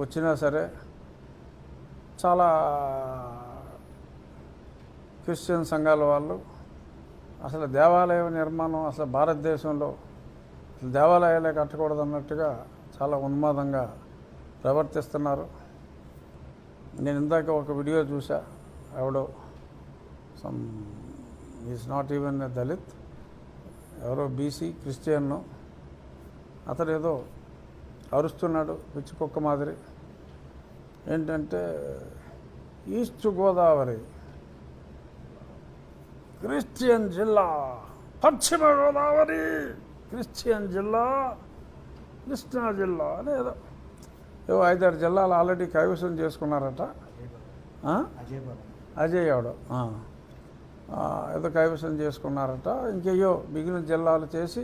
వచ్చినా సరే చాలా క్రిస్టియన్ సంఘాల వాళ్ళు అసలు దేవాలయ నిర్మాణం అసలు భారతదేశంలో దేవాలయాలే కట్టకూడదన్నట్టుగా చాలా ఉన్మాదంగా ప్రవర్తిస్తున్నారు. నేను ఇందాక ఒక వీడియో చూసా, ఎవడో some is not even a Dalit, ఎవరో బీసీ క్రిస్టియన్, అతను ఏదో అరుస్తున్నాడు పిచ్చి కుక్క మాదిరి. ఏంటంటే ఈస్ట్ గోదావరి క్రిస్టియన్ జిల్లా, పశ్చిమ గోదావరి క్రిస్టియన్ జిల్లా, కృష్ణా జిల్లా అని ఏదో 5-6 జిల్లాలు ఆల్రెడీ కైవసం చేసుకున్నారట. అజయ్ ఎవడో ఏదో కైవసం చేసుకున్నారట. ఇంకేయో మిగిలిన జిల్లాలు చేసి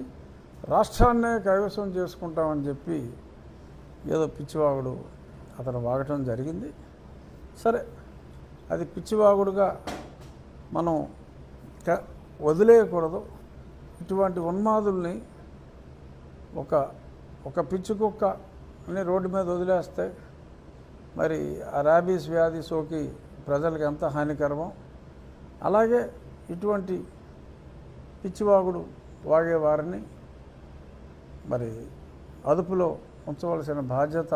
రాష్ట్రాన్నే కైవసం చేసుకుంటామని చెప్పి ఏదో పిచ్చివాగుడు అతను వాగటం జరిగింది. సరే, అది పిచ్చివాగుడుగా మనం వదిలేయకూడదు. ఇటువంటి ఉన్మాదుల్ని ఒక పిచ్చి కుక్కని రోడ్డు మీద వదిలేస్తే మరి ఆ ర్యాబీస్ వ్యాధి సోకి ప్రజలకు ఎంత హానికరమో, అలాగే ఇటువంటి పిచ్చివాగుడు వాగేవారిని మరి అదుపులో ఉంచవలసిన బాధ్యత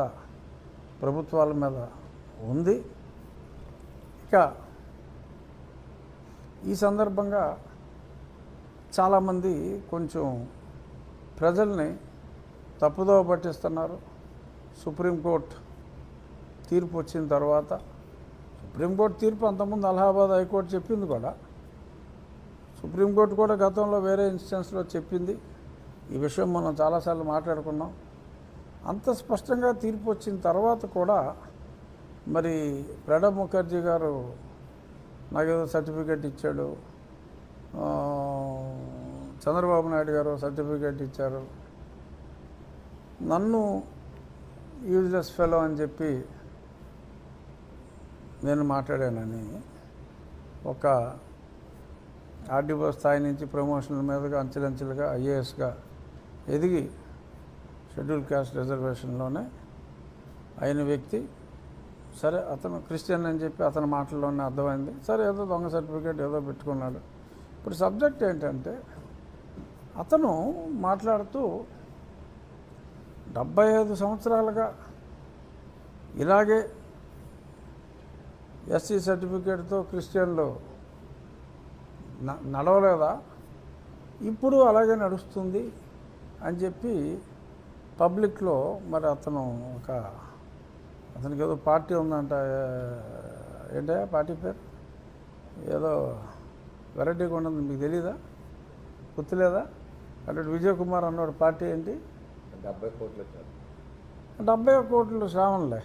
ప్రభుత్వాల మీద ఉంది. ఇక ఈ సందర్భంగా చాలామంది కొంచెం ప్రజల్ని తప్పుదోవ పట్టిస్తున్నారు. సుప్రీంకోర్టు తీర్పు వచ్చిన తర్వాత, సుప్రీంకోర్టు తీర్పు అంతకుముందు అలహాబాద్ హైకోర్టు చెప్పింది కూడా, సుప్రీంకోర్టు కూడా గతంలో వేరే ఇన్స్టెన్స్లో చెప్పింది. ఈ విషయం మనం చాలాసార్లు మాట్లాడుకున్నాం. అంత స్పష్టంగా తీర్పు వచ్చిన తర్వాత కూడా మరి ప్రణబ్ ముఖర్జీ గారు నాకేదో సర్టిఫికేట్ ఇచ్చాడు, చంద్రబాబు నాయుడు గారు సర్టిఫికేట్ ఇచ్చారు, నన్ను యూజ్లెస్ ఫెలో అని చెప్పి నేను మాట్లాడానని ఒక ఆర్డీఓ స్థాయి నుంచి ప్రమోషన్ల మీదుగా అంచెలంచెలుగా ఐఏఎస్గా ఎదిగి షెడ్యూల్ క్యాస్ట్ రిజర్వేషన్లోనే అయిన వ్యక్తి. సరే, అతను క్రిస్టియన్ అని చెప్పి అతని మాటల్లోనే అర్థమైంది. సరే, ఏదో దొంగ సర్టిఫికేట్ ఏదో పెట్టుకున్నాడు. ఇప్పుడు సబ్జెక్ట్ ఏంటంటే, అతను మాట్లాడుతూ 75 సంవత్సరాలుగా ఇలాగే ఎస్సీ సర్టిఫికేట్తో క్రిస్టియన్లు నడవలేదా, ఇప్పుడు అలాగే నడుస్తుంది అని చెప్పి పబ్లిక్లో మరి అతనికి ఏదో పార్టీ ఉందంట. ఏంటా పార్టీ పేరు? ఏదో వెరైటీగా ఉండదు, మీకు తెలీదా? గుర్తులేదా? అంటే విజయ్ కుమార్ అన్నాడు పార్టీ ఏంటి? 70 కోట్లు శ్రావణలే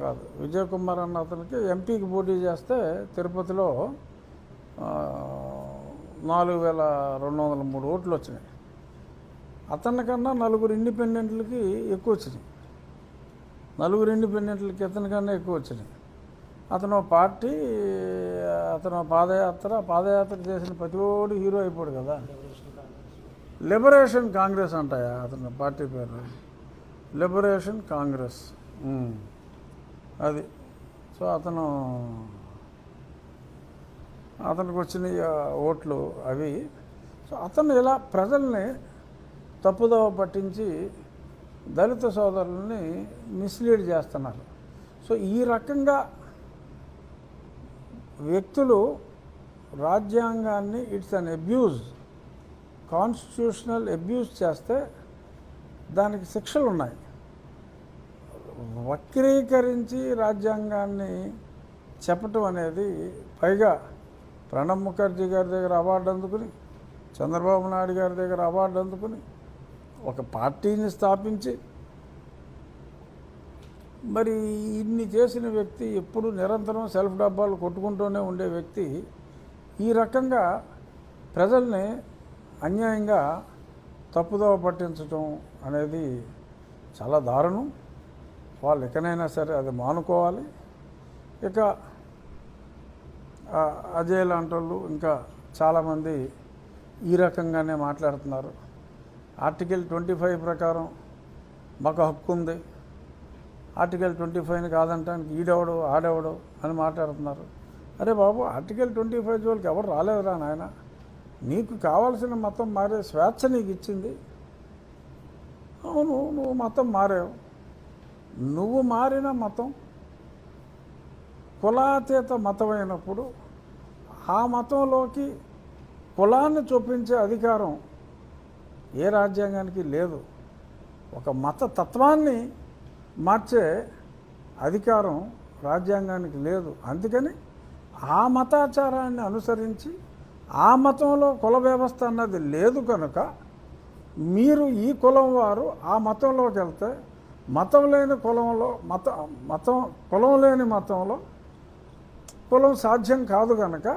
కాదు. విజయ్ కుమార్ అన్న అతనికి ఎంపీకి పోటీ చేస్తే తిరుపతిలో 4203 ఓట్లు వచ్చినాయి. అతని కన్నా 4 ఇండిపెండెంట్లకి ఎక్కువ వచ్చినాయి. 4 ఇండిపెండెంట్లకి ఇతనికన్నా ఎక్కువ వచ్చినాయి. అతను పార్టీ, అతను పాదయాత్ర చేసిన ప్రతివాడు హీరో అయిపోడు కదా. లిబరేషన్ కాంగ్రెస్ అంటాయా అతను పార్టీ పేరు? లిబరేషన్ కాంగ్రెస్, అది. సో అతనికి వచ్చిన ఓట్లు అవి. సో అతను ఇలా ప్రజల్ని తప్పుదోవ పట్టించి దళిత సోదరుల్ని మిస్లీడ్ చేస్తున్నారు. సో ఈ రకంగా వ్యక్తులు రాజ్యాంగాన్ని it's an abuse, constitutional abuse చేస్తే దానికి శిక్షలు ఉన్నాయి. వక్రీకరించి రాజ్యాంగాన్ని చెప్పటం అనేది, పైగా ప్రణబ్ ముఖర్జీ గారి దగ్గర అవార్డు అందుకుని, చంద్రబాబు నాయుడు గారి దగ్గర అవార్డు అందుకుని, ఒక పార్టీని స్థాపించి మరి ఇన్ని చేసిన వ్యక్తి, ఎప్పుడు నిరంతరం సెల్ఫ్ డబ్బాలు కొట్టుకుంటూనే ఉండే వ్యక్తి ఈ రకంగా ప్రజల్ని అన్యాయంగా తప్పుదోవ పట్టించడం అనేది చాలా దారుణం. వాళ్ళు ఎక్కడైనా సరే అది మానుకోవాలి. ఇక అజయ్ లాంటి వాళ్ళు ఇంకా చాలామంది ఈ రకంగానే మాట్లాడుతున్నారు. ఆర్టికల్ 25 ప్రకారం మాకు హక్కు ఉంది, ఆర్టికల్ 25ని కాదంటానికి ఈడెవడు ఆడెవడు అని మాట్లాడుతున్నారు. అరే బాబు, ఆర్టికల్ 25 జోలికి ఎవరు రాలేదురా నాయన. నీకు కావాల్సిన మతం మారే స్వేచ్ఛ నీకు ఇచ్చింది. అవును, నువ్వు మతం మారావు. నువ్వు మారిన మతం కులాతీత మతమైనప్పుడు ఆ మతంలోకి కులాన్ని చూపించే అధికారం ఏ రాజ్యాంగానికి లేదు. ఒక మత తత్వాన్ని మార్చే అధికారం రాజ్యాంగానికి లేదు. అందుకని ఆ మతాచారాన్ని అనుసరించి ఆ మతంలో కుల వ్యవస్థ అన్నది లేదు కనుక మీరు ఈ కులం వారు ఆ మతంలోకి వెళ్తే మతం లేని కులంలో కులం లేని మతంలో కులం సాధ్యం కాదు కనుక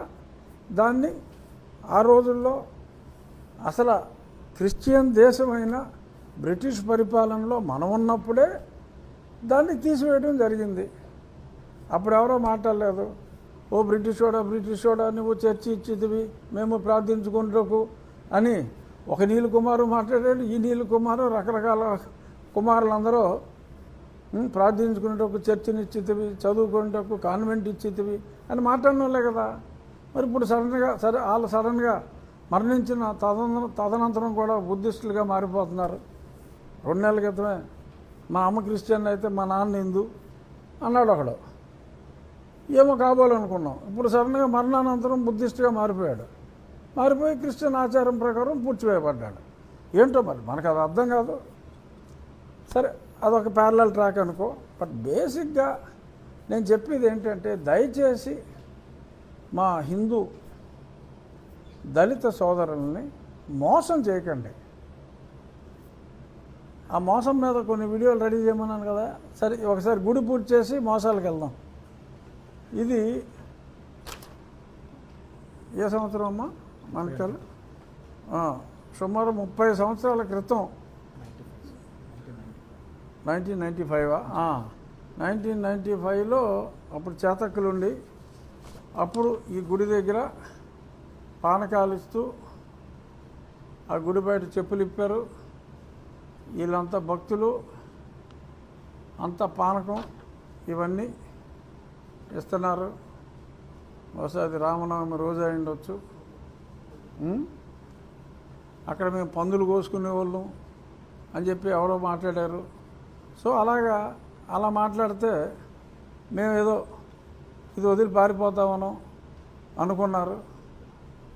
దాన్ని ఆ రోజుల్లో అసలు క్రిస్టియన్ దేశమైన బ్రిటిష్ పరిపాలనలో మనం ఉన్నప్పుడే దాన్ని తీసివేయడం జరిగింది. అప్పుడు ఎవరో మాట్లాడలేదు. ఓ బ్రిటిషోడా నువ్వు చర్చి ఇచ్చిదివి మేము ప్రార్థించుకుంటకు అని ఒక నీల్ కుమారు మాట్లాడాడు. ఈ నీల్ కుమారు రకరకాల కుమారులందరూ ప్రార్థించుకునేటకు చర్చిని ఇచ్చితివి, చదువుకునేటకు కాన్వెంట్ ఇచ్చితివి అని మాట్లాడినోళ్ళే కదా. మరి ఇప్పుడు వాళ్ళు సడన్గా మరణించిన తదనంతరం కూడా బుద్ధిస్టులుగా మారిపోతున్నారు. 2 నెలల క్రితమే మా అమ్మ క్రిస్టియన్ అయితే మా నాన్న హిందూ అన్నాడు ఒకడు. ఏమో కాబోలనుకున్నాం. ఇప్పుడు సడన్గా మరణానంతరం బుద్ధిస్టుగా మారిపోయి క్రిస్టియన్ ఆచారం ప్రకారం పూడ్చివేయబడ్డాడు. ఏంటో మరి మనకు అది అర్థం కాదు. సరే, అదొక ప్యారలల్ ట్రాక్ అనుకో. బట్ బేసిక్గా నేను చెప్పేది ఏంటంటే, దయచేసి మా హిందూ దళిత సోదరుల్ని మోసం చేయకండి. ఆ మోసం మీద కొన్ని వీడియోలు రెడీ చేయమన్నాను కదా. సరే, ఒకసారి గుడి పూజ చేసి మోసాలకు వెళ్దాం. ఇది ఏ సంవత్సరం అమ్మా మనకి? సుమారు 30 సంవత్సరాల క్రితం 1995. 1995లో అప్పుడు చేతక్కులుండి అప్పుడు ఈ గుడి దగ్గర పానకాలు ఇస్తూ ఆ గుడి బయట చెప్పులు ఇప్పారు. వీళ్ళంతా భక్తులు, అంతా పానకం ఇవన్నీ ఇస్తున్నారు. బహుశా అది రామనవమి రోజు అయి ఉండొచ్చు. అక్కడ మేము పందులు కోసుకునేవాళ్ళం అని చెప్పి ఎవరో మాట్లాడారు. సో అలా మాట్లాడితే మేము ఏదో ఇది వదిలి పారిపోతామనో అనుకున్నారు.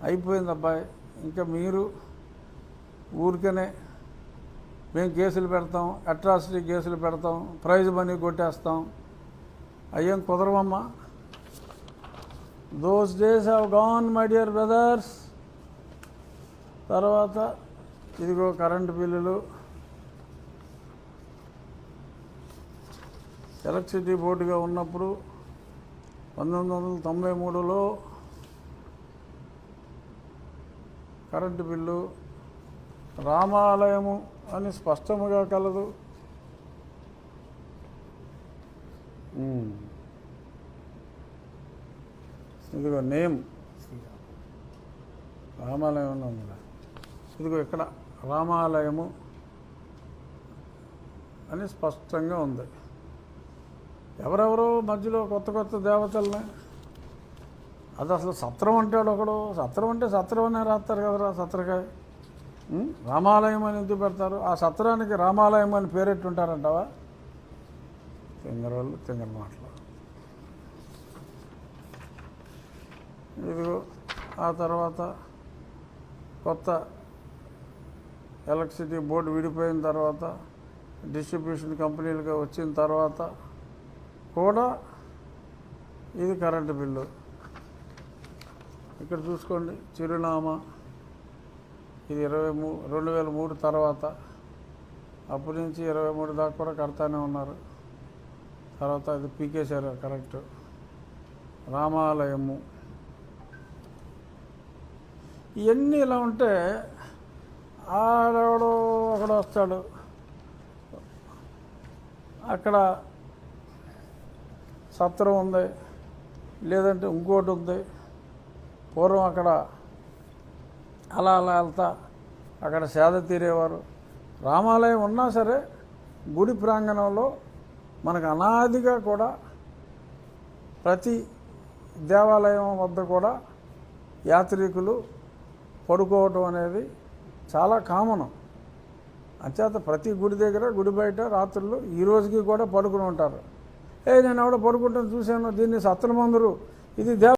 అయిపోయింది అబ్బాయి. ఇంకా మీరు ఊరికనే మేము కేసులు పెడతాం, అట్రాసిటీ కేసులు పెడతాం, ప్రైజ్ మనీ కొట్టేస్తాం, అయ్యేం కుదరవమ్మా. Those days have gone my dear brothers. తర్వాత ఇదిగో కరెంటు బిల్లులు. ఎలక్ట్రిసిటీ బోర్డుగా ఉన్నప్పుడు 1993లో కరెంటు బిల్లు రామాలయము అని స్పష్టముగా కలదు. ఇదిగో నేమ్ రామాలయం ఉంది. ఇదిగో ఇక్కడ రామాలయము అని స్పష్టంగా ఉంది. ఎవరెవరో మధ్యలో కొత్త దేవతల్ని, అది అసలు సత్రం అంటాడు ఒకడు. సత్రం అంటే సత్రం అనే రాస్తారు కదరా, సత్రకాయ. రామాలయం అని ఎందుకు పెడతారు? ఆ సత్రానికి రామాలయం అని పేరెట్టుంటారంటావా? తింగరోళ్ళు తింగర మాటలు. ఇదిగో ఆ తర్వాత కొత్త ఎలక్ట్రిసిటీ బోర్డు విడిపోయిన తర్వాత డిస్ట్రిబ్యూషన్ కంపెనీలుగా వచ్చిన తర్వాత కూడా ఇది కరెంటు బిల్లు. ఇక్కడ చూసుకోండి చిరునామా. ఇది 2003 తర్వాత, అప్పటి నుంచి 23 దాకా కూడా కడతానే ఉన్నారు. తర్వాత ఇది పీకేశారు కరెక్ట్. రామాలయము. ఇవన్నీ ఇలా ఉంటే ఆడెవడో ఒకడు వస్తాడు, అక్కడ సత్రం ఉంది, లేదంటే ఇంకోటి ఉంది. పూర్వం అక్కడ అలా వెళ్తా అక్కడ సేద తీరేవారు. రామాలయం ఉన్నా సరే గుడి ప్రాంగణంలో మనకు అనాదిగా కూడా ప్రతి దేవాలయం వద్ద కూడా యాత్రికులు పడుకోవటం అనేది చాలా కామను. అంచేత ప్రతి గుడి దగ్గర, గుడి బయట రాత్రులు ఈ రోజుకి కూడా పడుకుని ఉంటారు. నేను ఎవడో పడుకుంటాను చూశాను, దీన్ని సత్తనమందురు, ఇది